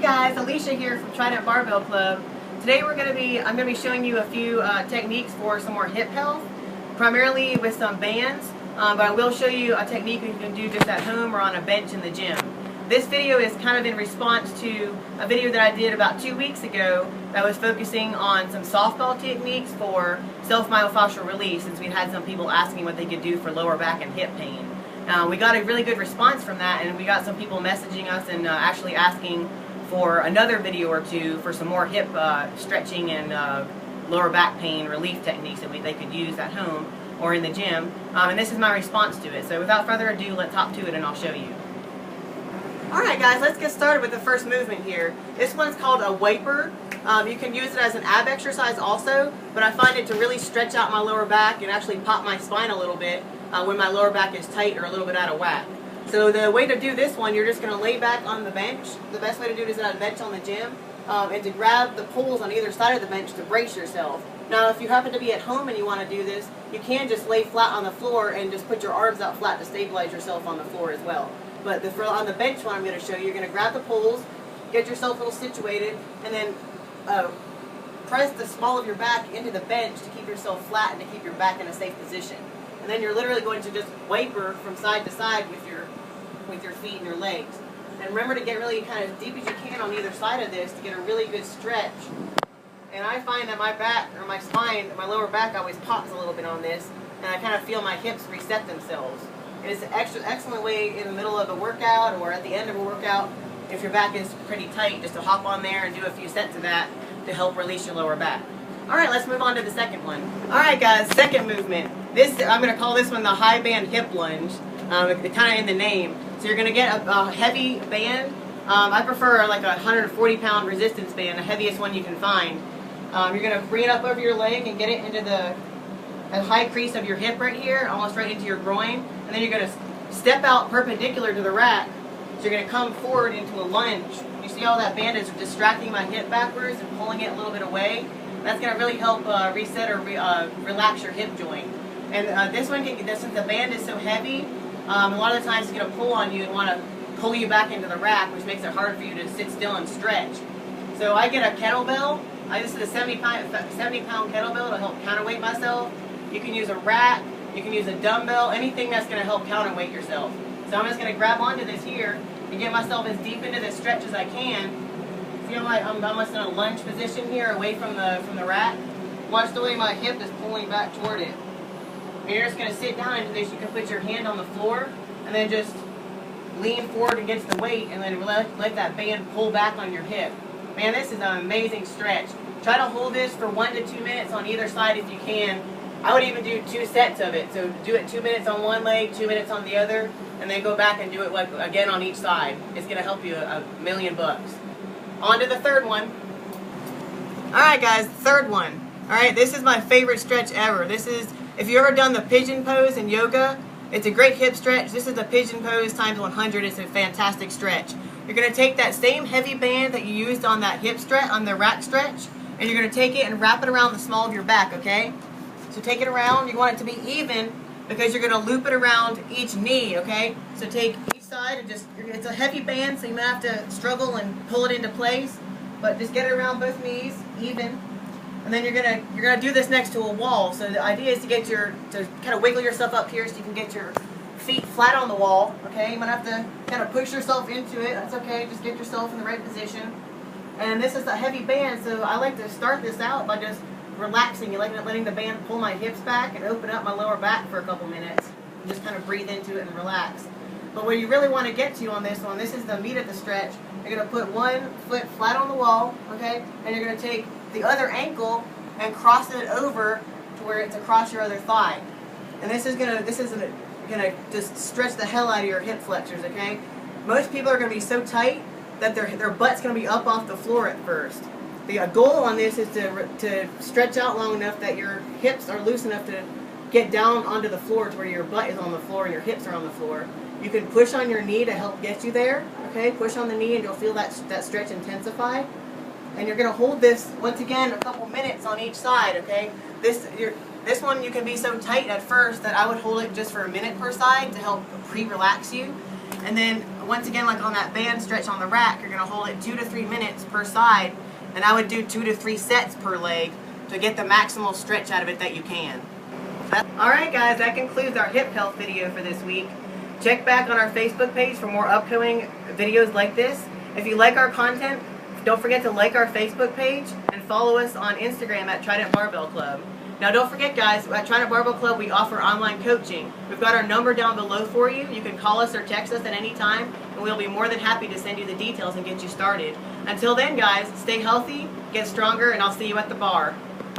guys, Elisha here from Trident Barbell Club. Today I'm going to be showing you a few techniques for some more hip health, primarily with some bands, but I will show you a technique you can do just at home or on a bench in the gym. This video is kind of in response to a video that I did about 2 weeks ago that was focusing on some softball techniques for self-myofascial release, since we'd had some people asking what they could do for lower back and hip pain. We got a really good response from that, and we got some people messaging us and actually asking for another video or two for some more hip stretching and lower back pain relief techniques that they could use at home or in the gym. And this is my response to it. So without further ado, let's hop to it and I'll show you. Alright guys, let's get started with the first movement here. This one's called a wiper. You can use it as an ab exercise also, but I find it to really stretch out my lower back and actually pop my spine a little bit when my lower back is tight or a little bit out of whack. So the way to do this one, you're just going to lay back on the bench. The best way to do it is on a bench on the gym, and to grab the poles on either side of the bench to brace yourself. Now if you happen to be at home and you want to do this, you can just lay flat on the floor and just put your arms out flat to stabilize yourself on the floor as well. But on the bench one I'm going to show you, you're going to grab the poles, get yourself a little situated, and then press the small of your back into the bench to keep yourself flat and to keep your back in a safe position. And then you're literally going to just wiper from side to side with your feet and your legs. And remember to get really kind of deep as you can on either side of this to get a really good stretch. And I find that my back, or my spine, my lower back always pops a little bit on this, and I kind of feel my hips reset themselves. And it's an excellent way in the middle of a workout or at the end of a workout, if your back is pretty tight, just to hop on there and do a few sets of that to help release your lower back. Alright, let's move on to the second one. Alright guys, second movement. I'm going to call this one the high band hip lunge, kind of in the name. So you're going to get a heavy band. I prefer like a 140-pound resistance band, the heaviest one you can find. You're going to bring it up over your leg and get it into the high crease of your hip right here, almost right into your groin. And then you're going to step out perpendicular to the rack. So you're going to come forward into a lunge. You see how that band is distracting my hip backwards and pulling it a little bit away? That's going to really help reset or relax your hip joint. And this one, since the band is so heavy, a lot of the times it's going to pull on you and want to pull you back into the rack, which makes it hard for you to sit still and stretch. So I get a kettlebell. This is a 70-pound kettlebell to help counterweight myself. You can use a rack, you can use a dumbbell, anything that's going to help counterweight yourself. So I'm just going to grab onto this here and get myself as deep into this stretch as I can. Feel like I'm almost in a lunge position here, away from the rack. Watch the way my hip is pulling back toward it. And you're just going to sit down into this. You can put your hand on the floor and then just lean forward against the weight and then let that band pull back on your hip. Man, this is an amazing stretch. Try to hold this for 1 to 2 minutes on either side if you can. I would even do 2 sets of it. So do it 2 minutes on one leg, 2 minutes on the other, and then go back and do it again on each side. It's going to help you a million bucks. On to the third one. Alright guys, third one. Alright, this is my favorite stretch ever. This is, if you've ever done the pigeon pose in yoga, it's a great hip stretch. This is the pigeon pose times 100. It's a fantastic stretch. You're going to take that same heavy band that you used on that hip stretch, on the rack stretch, and you're going to take it and wrap it around the small of your back, okay? So take it around. You want it to be even because you're going to loop it around each knee, okay? So take each side and just, it's a heavy band, so you might have to struggle and pull it into place, but just get it around both knees, even. And then you're gonna do this next to a wall. So the idea is to kind of wiggle yourself up here so you can get your feet flat on the wall. Okay, you might have to kind of push yourself into it. That's okay. Just get yourself in the right position. And this is a heavy band, so I like to start this out by just relaxing, letting the band pull my hips back and open up my lower back for a couple minutes. And just kind of breathe into it and relax. But where you really want to get to on this one, this is the meat of the stretch. You're going to put one foot flat on the wall, okay, and you're going to take the other ankle and cross it over to where it's across your other thigh. And this is gonna just stretch the hell out of your hip flexors, okay? Most people are gonna be so tight that their butt's gonna be up off the floor at first. The goal on this is to stretch out long enough that your hips are loose enough to get down onto the floor to where your butt is on the floor and your hips are on the floor. You can push on your knee to help get you there, okay? Push on the knee and you'll feel that stretch intensify. And you're going to hold this, once again, a couple minutes on each side, okay? This one you can be so tight at first that I would hold it just for a minute per side to help pre-relax you. And then once again, like on that band stretch on the rack, you're going to hold it 2 to 3 minutes per side, and I would do 2 to 3 sets per leg to get the maximal stretch out of it that you can. Alright guys, that concludes our hip health video for this week. Check back on our Facebook page for more upcoming videos like this. If you like our content, don't forget to like our Facebook page and follow us on Instagram at Trident Barbell Club. Now don't forget guys, at Trident Barbell Club we offer online coaching. We've got our number down below for you. You can call us or text us at any time, and we'll be more than happy to send you the details and get you started. Until then guys, stay healthy, get stronger, and I'll see you at the bar.